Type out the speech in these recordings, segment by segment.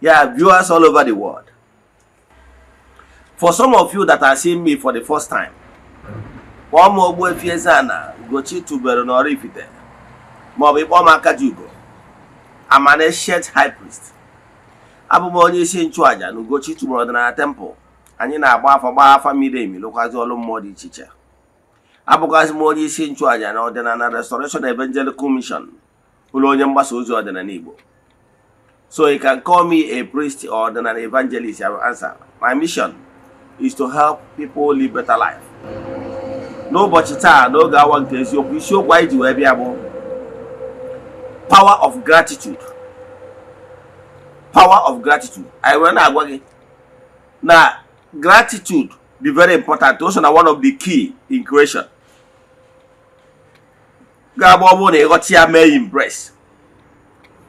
Yeah, viewers all over the world. For some of you that are seeing me for the first time, one more boy Eze-Ana Ugochi tubelu n'Oraifite maọbụ ịkpọ m Akajiugo. I'm an ancient high priest. Abụ m onye isi nchụaja na Ugochi tubelu ọdịnala temple. Anyị na-agba afa miri emi lụkwazi ọlụ mmụọ dị iche iche. Abụgazi m onye isi nchụaja na ọdịnala Restoration Evangelical Mission, ụlọ onye mgbasa ozi ọdịnala Igbo. So you can call me a priest or an evangelist. I will answer. My mission is to help people live better life. N'ụbọchị taa n'oge awa nke eziokwu isiokwu anyị ji wee bịa bụ power of gratitude. Power of gratitude. I wee na-agwa gị na gratitude be very important. Also na one of the key in creation. Ga-abụ ọ bụrụ na ịghọta ya mee impress.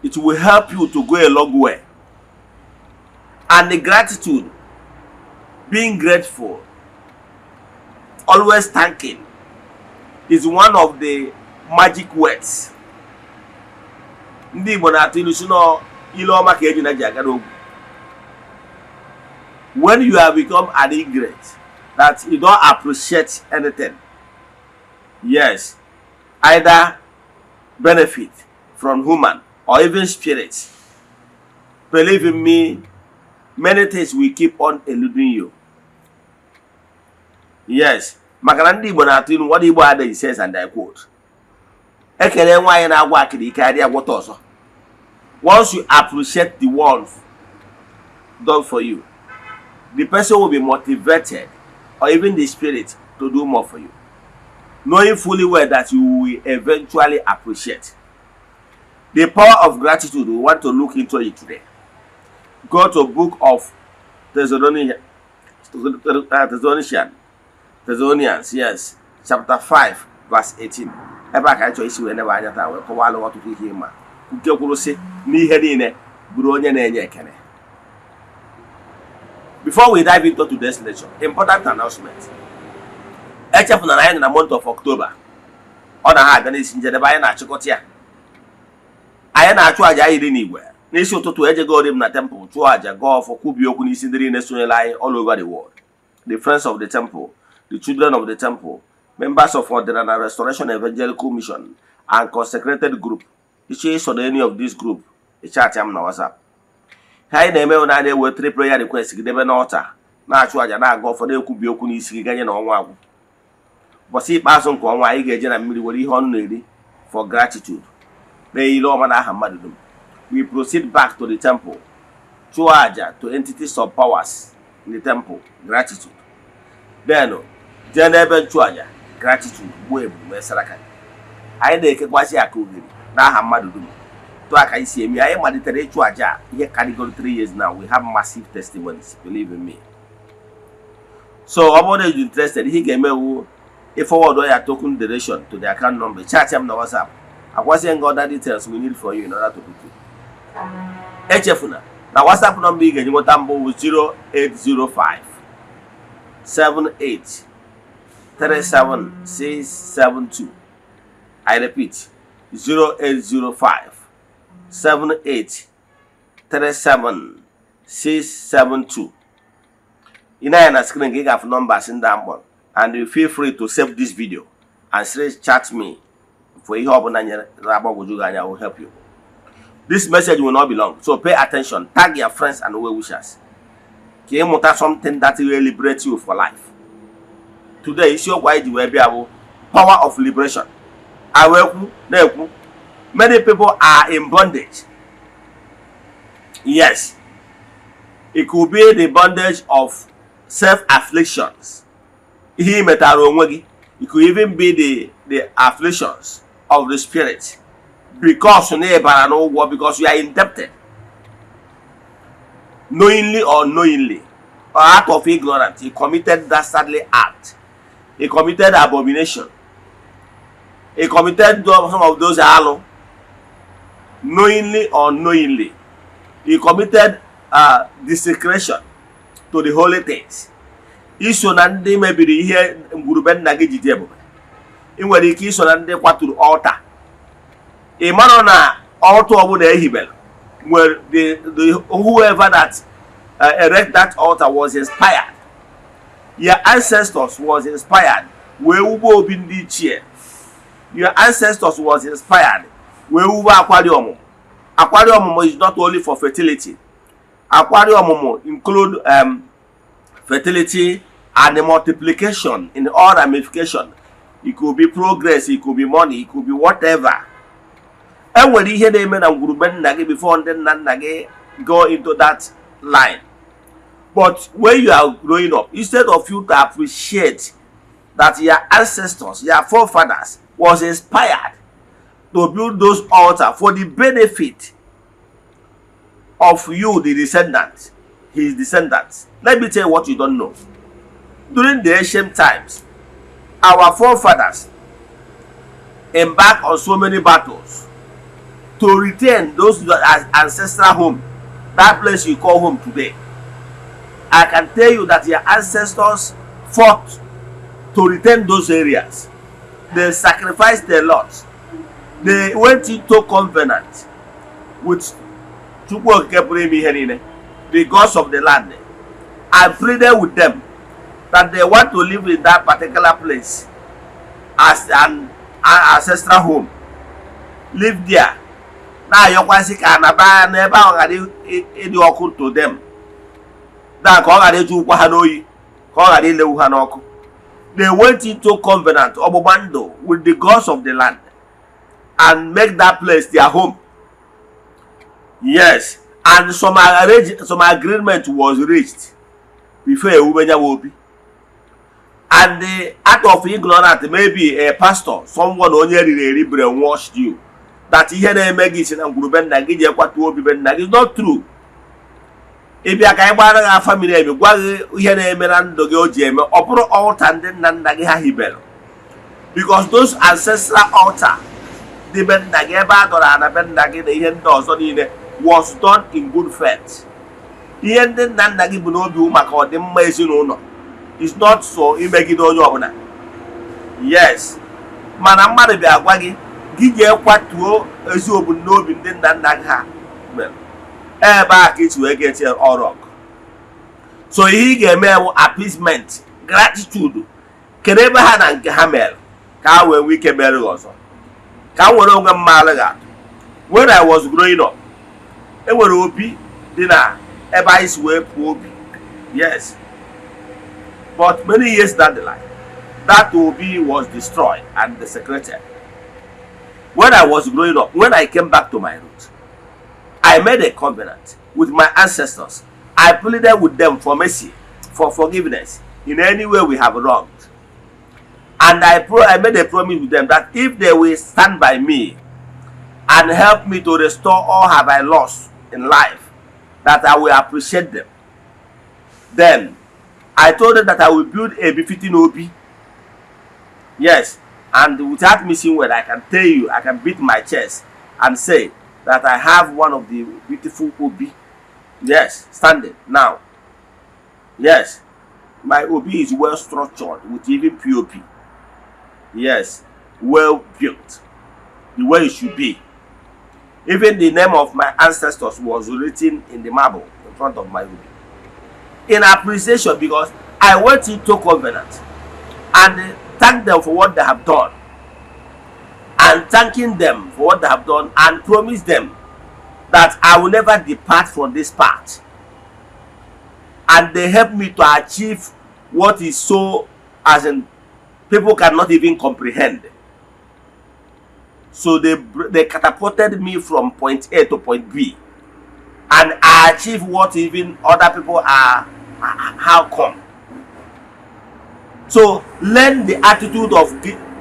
It will help you to go a long way. And the gratitude, being grateful, always thanking, is one of the magic words. Ndị Igbo na-atụ ilu si na ilu ọma ka eji na ji agara ogwu. When you have become an ingrate, that you don't appreciate anything, yes, either benefit from human or even spirits, believe in me, many things will keep on eluding you. Yes, maka na ndị Igbo na-atụ ilu what Igbo adịghị says, and I quote, ekele nwaanyị na-agwa akịrị ike adịghị agwọta ọzọ. Once you appreciate the ones done for you, the person will be motivated, or even the spirit, to do more for you, knowing fully well that you will eventually appreciate. The power of gratitude, we want to look into it today. Go to book of Thessalonians, yes, chapter 5, verse 18. Ebe aka anyị chọrọ isi wee nebe anya taa wee kọwalụ ọtụtụ ihe ịma nke kwuru sị n'ihe niile bụrụ onye na-enye ekele. Before we dive into today's lecture, important announcement. Echefuna na anyị nọ na month of October. Ọ na ha aga n'isi njedebe anyị na-achịkọta ya. Anyị na-achụ aja anyị dị n'igwe. N'isi ụtụtụ ejego m na temple chụọ aja gọọ ọfọ kwubi okwu n'isi ndị niile sonyere anyị all over the world. The friends of the temple, the children of the temple, members of Ordinary Restoration Evangelical Mission, and consecrated group. Iche so any of this group, chat am na WhatsApp. Anyị na-eme na na-ewe 3 prayer requests gidebe n'altar, na-achụ aja na-aga ọfọ na-ekwubi okwu n'isi gị ganye na ọnwa agwụ. Bọsị ikpeazụ nke ọnwa anyị ga-eje na mmiri were ihe ọnụ na-eri for gratitude. We proceed back to the temple, chụọ aja to entities of powers in the temple, gratitude. Then, jee n'ebe nchụ aja, gratitude, gbuo ebu mesara ka anyị na-ekekwasị aka ogiri n'aha mmadụ dum. To aka isi emi anyị malitere ịchụ aja ihe karịgoro 3 years now. We have massive testimonies, believe in me. So ọ bụrụ na you're interested, ihe ga-emewu forward your token donation to the account number. Chat them na WhatsApp. I wasn't got that details we need for you in order to put it. Echefuna. Now WhatsApp number you get 0805 78 37672. I repeat, 0805 78 37672. In our screen, you have numbers in that one, and you feel free to save this video and straight chat me. For I will help you. This message will not be long, so pay attention. Tag your friends and well wishers. Something that will liberate you for life. Today is your wide web power of liberation. Many people are in bondage. Yes, it could be the bondage of self-afflictions. It could even be the afflictions of the spirit, because you are indebted, knowingly or unknowingly, or out of ignorance. He committed dastardly act. He committed abomination. He committed some of those knowingly or unknowingly. He committed desecration to the holy things. Iso na ndị mebiri ihe ngwurube nna gị jide ebube. Ị nwere ike iso na ndị kwaturu altar. Ị mara na altar ọbụla ehibere where the whoever that erect that altar was inspired. Your ancestors was inspired. Where ubo bindi chair. Your ancestors was inspired. Where ubo aquarium. Aquarium is not only for fertility. Aquarium include fertility and the multiplication in all ramification. It could be progress, it could be money, it could be whatever. And when you hear the men and Guruben Nagi before then Nagi go into that line. But when you are growing up, instead of you to appreciate that your ancestors, your forefathers was inspired to build those altars for the benefit of you, the descendants, his descendants. Let me tell you what you don't know. During the ancient times, our forefathers embarked on so many battles to retain those ancestral home, that place you call home today. I can tell you that your ancestors fought to retain those areas. They sacrificed a lot. They went into covenant with the gods of the land. I pleaded with them that they want to live in that particular place as an ancestral home. Live there. Now you can see never to them. They went into covenant obobando with the gods of the land and make that place their home. Yes, and some agreement was reached before Ubenya Wobi. And the act of ignorance, maybe a pastor, someone only really brainwashed you that he had a medicine and Gurubenda Gija what will be is not true. If you are a family, you hear a man go jam or altar and then Nandagi Hibel. Because those ancestral altar, the Bendageba or Anabendagi, the Hendos was done in good faith. The ended Nandagi Bunobu Mako, the Maison. It's not so imegido yobuna. Yes. Manamari be agwagi gije kwatuo ezobu nobi ndi ndandaga. Well. Eba kitu egete orok. So he game appeasement, gratitude. Kenebe ha na nke ha mere ka we wike mere ozo. Ka were onwe mmalaga. When I was growing up, e were obi dị na ebe isi we pu obi. Yes. But many years down the line, that Obi was destroyed and desecrated. When I was growing up, when I came back to my roots, I made a covenant with my ancestors. I pleaded with them for mercy, for forgiveness in any way we have wronged. And I made a promise with them that if they will stand by me and help me to restore all have I lost in life, that I will appreciate them. Then I told them that I will build a befitting Obi. Yes, and without missing word, I can tell you, I can beat my chest and say that I have one of the beautiful Obi. Yes, standing now. Yes, my Obi is well structured with even POP. Yes, well built, the way it should be. Even the name of my ancestors was written in the marble in front of my Obi. In appreciation, because I went into covenant and thanked them for what they have done, and thanking them for what they have done, and promised them that I will never depart from this path. And they helped me to achieve what is so, as in people cannot even comprehend. So they catapulted me from point A to point B, and I achieved what even other people are. How come? So learn the attitude of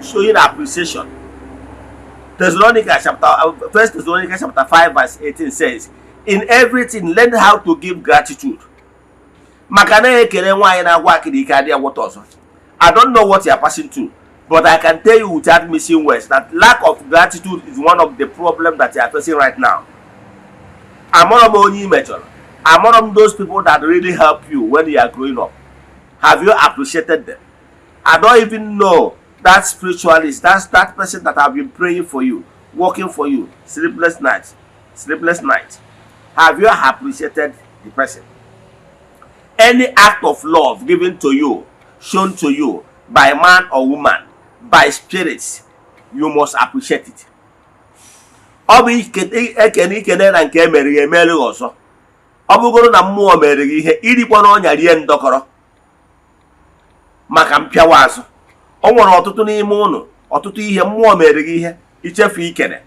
showing appreciation. First Thessalonica chapter 5 verse 18 says, in everything learn how to give gratitude. I don't know what you are passing through, but I can tell you without missing words that lack of gratitude is one of the problems that you are facing right now. I'm one of those people that really help you when you are growing up. Have you appreciated them? I don't even know that spiritualist, that's that person that have been praying for you, working for you, sleepless nights. Have you appreciated the person? Any act of love given to you, shown to you by man or woman, by spirits, you must appreciate it. Ọ bụ ekene ikene na nke emere ya emere ọzọ. Ọ bụgoro na mmụọ mere gị ihe irikwa n'ọnya rie ndọkọrọ maka mpịawa azụ. O nwere ọtụtụ n'ime ụnụ ọtụtụ ihe mmụọ mere gị ihe ichefu ikene.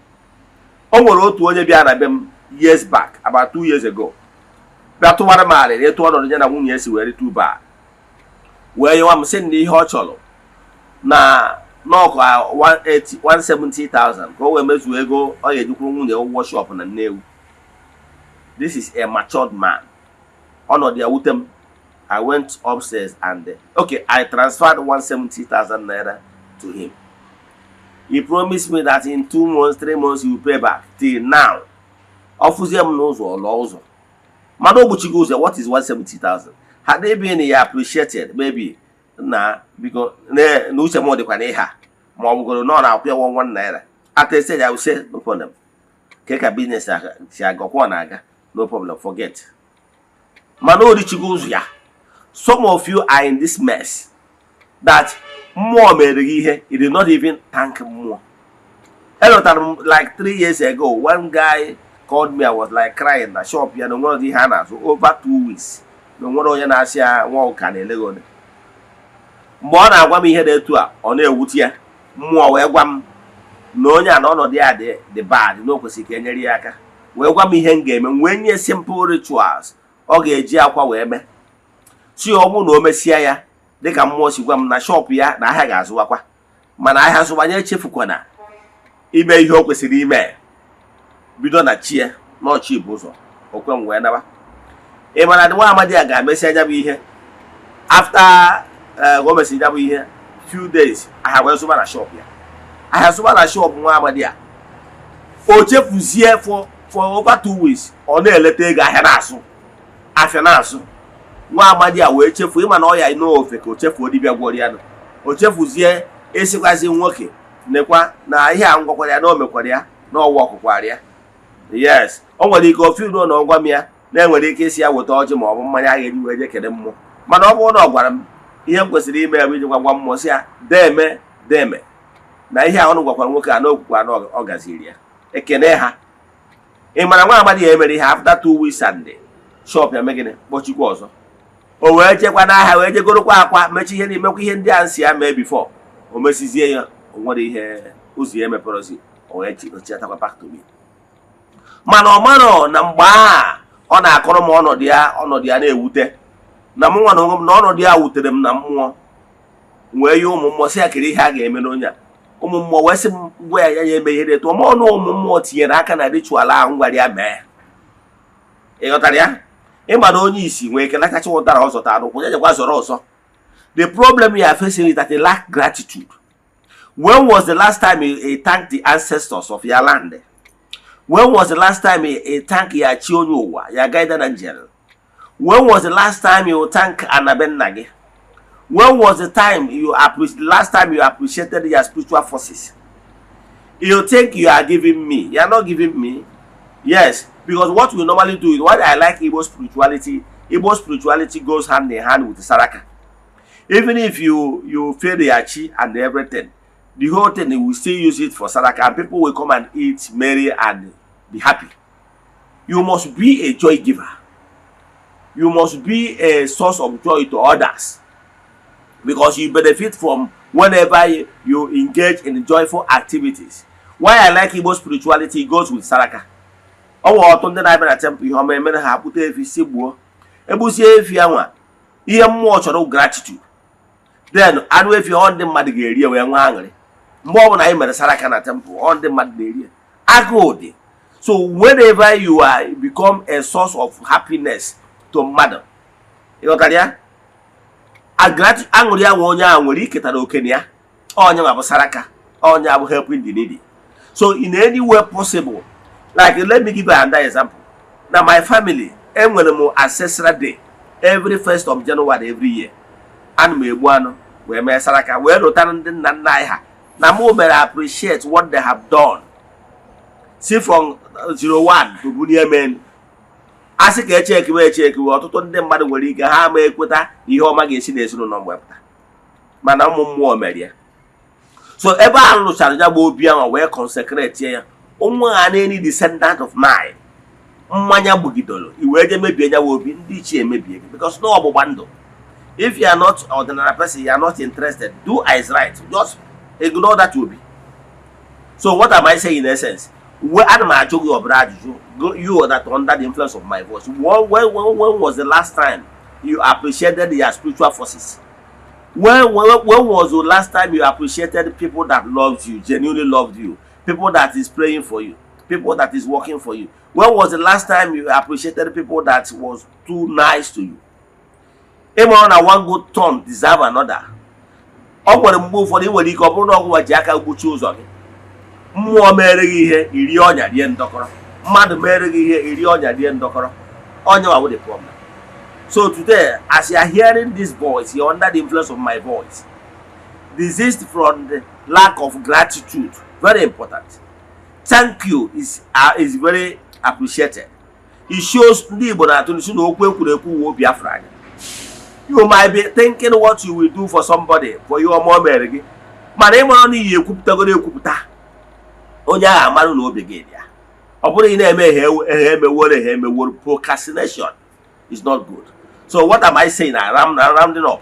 O nwere otu onye bịa na be m years back, about 2 years ago. Bịa tụwara m arịrị etu ọnọdụ ya na nwunye si were tụba wee yọwa m sị na ihe ọ chọrọ na n'ọkụ 170,000 ka o wee mezuo ego ọ ga-ejikwuru nwunye ụgwọ shop na Nnewi. This is a matured man. Ọnọdụ ya wute m. I went upstairs and okay, I transferred 170,000 naira to him. He promised me that in 2 months, 3 months he will pay back. Till now, ọfụzie m n'ụzọ ọlọ ụzọ. Mmadụ ogbuchigo ụzọ, what is 170,000? Had they been appreciated, maybe na because na uche m dịkwa n'ihe a ma ọ bụgoro na ọ na-akwụ 1 naira. At a stage I will say no problem. Keka business si agakwa na-aga, no problem, forget. Mana orichigo ụzọ ya. Some of you are in this mess that mmụọ mere gị ihe, you did not even thank mmụọ. Like 3 years ago, one guy called me. I was like crying in the shop. You know, one of the Hannahs over 2 weeks. No one of you na say one can elego. Mgbe ọ na-agwa m ihe dị etu a, ọ na-ewute ya. Mmụọ wee gwa m na onye a na ọnọdụ ya dị bad, na o kwesịrị ka enyere ya aka. Wee gwa m ihe m ga-eme, wee nye simple rituals ọ ga-eji akwa wee mee. Si ọmụ na o mesịa ya dịka mmụọ si gwa m na shop ya na ahịa ga-azụwakwa. Mana ahịa azụwanye echefukwana ime ihe o kwesịrị ime. Bido na chie n'ọchị bụ ụzọ okwe m wee naba. Ị mara na nwa amadi a ga-emesi anya bụ ihe after o mesịrị ya bụ ihe few days ahịa wee zụba na shop ya. Ahịa zụba na shop nwa amadi a o chefuzie for over 2 weeks ọ na-eleta ego ahịa na-asụ afịa na-asụ. Nwa amadi a wee chefu ịma na ọ ya n'ofe ka o chefuo dibịa gwọrọ ya. O chefuzie esikwazi nwoke nekwa na ihe a ngwakwara ya na o mekwara ya na ọwa ọkụkwara ya. Yes, o nwere ike ofe udo na ọgwa m ya na-enwere ike isi ya weta ọjị ma ọ bụ mmanya a ga-eji wee je kele mmụọ. Mana ọ bụrụ na ọ gwara m ihe m kwesịrị ime ya bụ iji gwa mmụọ si ya deme na ihe a ọnụ gwakwara nwoke a na okwukwa na ọ gaziri ya. Ekene ha. Ị mara nwa amadi ya emere ihe after 2 weeks and shop ya megide kpọchikwa ọzọ. O wee jekwa n'ahịa wee jegorokwa akwa mechi ihe na-emekwa ihe ndị a nsị ya mee before o mesizie ya o nwere ihe ụzọ ya emeperozi o wee chiatakwa back to me. Mana ọ mara na mgbe a ọ na-akọrọ m ọnọdụ ya na-ewute na m nwa na onwe m na ọnọdụ ya wutere m na mmụọ wee yi ụmụ mmụọ si ya kere ihe a ga-eme n'onye a. Ụmụ mmụọ wee sị m gwa ya eme ihe dị etu ọma ọnụ ụmụ mmụọ tinyere aka na ritual ahụ gwara ya mee. Ị ghọtara ya? Ịma na onye isi nwee ike nakacha ụdara ọzọ taa n'ụkwụ ya jekwa zọrọ ọzọ. The problem you are facing is that you lack gratitude. When was the last time you thanked the ancestors of your land? When was the last time you thanked your Chionyowa, your guardian angel? When was the last time you thanked Anabennage? When was the last time you appreciated your spiritual forces? You think you are giving me. You are not giving me. Yes, because what we normally do is what I like Igbo spirituality goes hand in hand with the Saraka. Even if you fail the Achi and everything, the whole thing they will still use it for Saraka and people will come and eat, marry and be happy. You must be a joy giver. You must be a source of joy to others. Because you benefit from whenever you engage in joyful activities. Why I like Igbo spirituality goes with Saraka. Ọwụ ọtụ ndị na-abịa na temple ihe ọma emere ha pụta efi si gbuo. Ebusie efi anwa ihe mmụọ chọrọ gratitude. Then anụ efi ọ ndị mmadụ ga-eri wee nwa aṅụrị. Mgbe ọ bụla anyị mere Saraka na temple ọ ndị mmadụ na-eri. Agụụ dị. So whenever you become a source of happiness to mmadụ. Ịghọtara ya? Aṅụrị anwa onye ahụ nwere iketara okenye ya. Onye nwa bụ Saraka. Onye abụ helping the needy. So in any way possible. Like, let me give you another example. Now, my family, ancestral day, every 1st of January every year. And me one, we may Saraka, we return the Nanaiha. Now, more appreciate what they have done. See, from 01 to Bunyamen, asị ka echekiwe ọtụtụ ndị mmadụ nwere ike ha ama ekweta ihe ọma ga-esi n'ezinụlọ mgbe pụta mana ụmụ mmụọ mere ya. So ebe a lụchara ya bụ obi ahụ wee consecrate ya ụmụ ha na-eni descendant of mine mmanya gbugidoro iwee je mebie ya obi ndị ichie emebie gị because no ọgbụgba ndụ. If you are not ordinary person, you are not interested, do as right, just ignore that obi. So what am I saying in essence? Where am I talking about you that under the influence of my voice? When was the last time you appreciated your spiritual forces? When was the last time you appreciated people that loved you, genuinely loved you, people that is praying for you, people that is working for you? When was the last time you appreciated people that was too nice to you? Even on one good turn deserve another. Ọ nwere mgbe ụfọdụ nwere ike ọ bụrụ na ọgwụ ji aka gbuchi ụzọ gị. Mmụọ mere gị ihe iri ọnya rie ndọkọrọ. Mmadụ mere gị ihe iri ọnya rie ndọkọrọ. Onye wa the problem. So today, as you are hearing this voice, you are under the influence of my voice. Desist from the lack of gratitude. Very important. Thank you is very appreciated. It shows ndị Igbo na-atụ n'isi na okwu ekwurekwu wo Biafra anyị. You might be thinking what you will do for somebody, for your mom mere gị. Mana ị mara na iyi ekwupụtagoro ekwupụta. Onye ahụ amarụ na obi gị dị ya. Ọ bụrụ ị na-eme ihe emeworo procrastination is not good. So what am I saying? I'm rounding up.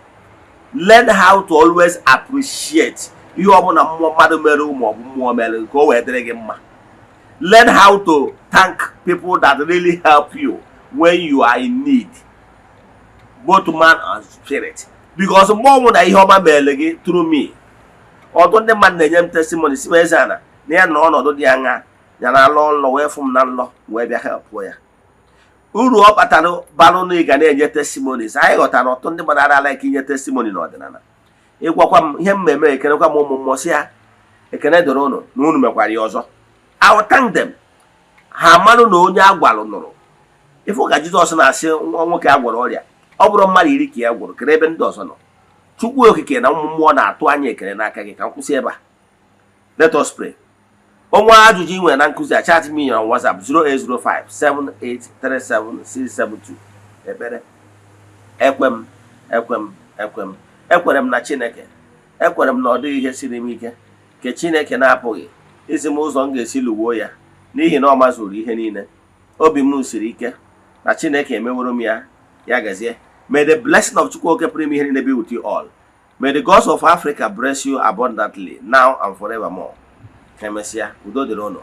Learn how to always appreciate. Ihe ọbụla mmadụ mere ụmụ ọbụ mmụọ mere ka o wee dịrị gị mma. Learn how to thank people that really help you when you are in need, both man and spirit. Because mgbe ọnwụ na ihe ọma mere gị through me. Ọtụtụ ndị mmadụ na-enye m testimony si Eze-Ana na ya na ọnọdụ dị anya ya na alụ nlọ wee fụ m na nlọ wee bịa help ya. Uru ọ kpatara balụ na ị ga na-enye testimonies. Anyị ghọtara ọtụtụ ndị mmadụ adala ike inye testimony n'ọdịnala. Ịgwakwa m ihe m meme ekenekwa m ụmụ mmụọ si ya ekene doro unu na unu mekwara ya ọzọ. I will thank them. Ha marụ na onye agwalụ nụrụ. Ifu ka Jizọs na-asị nwa nwoke agwọrọ ọrịa ọ bụrụ mmadụ iri ka ya gwọrọ kere ebe ndị ọzọ nọ. Chukwu okike na ụmụ mmụọ na-atụ anya ekele n'aka gị ka m kwụsị ebe a. Let us pray. Onwe ajụjụ ị nwere na nkụzi a chat me on WhatsApp 08057837672. Ekpere. Ekwere m na Chineke. Ekwere m na ọ dịghị ihe siri m ike nke Chineke na-apụghị isi m ụzọ m ga-esi lụgbuo ya n'ihi na ọ mazuru ihe niile. Obi m siri ike na Chineke emeworo m ya gazie. May the blessing of Chukwu oke pụrụ ime ihe niile be with you all. May the gods of Africa bless you abundantly now and forevermore. Emesịa, udo dịrị unu.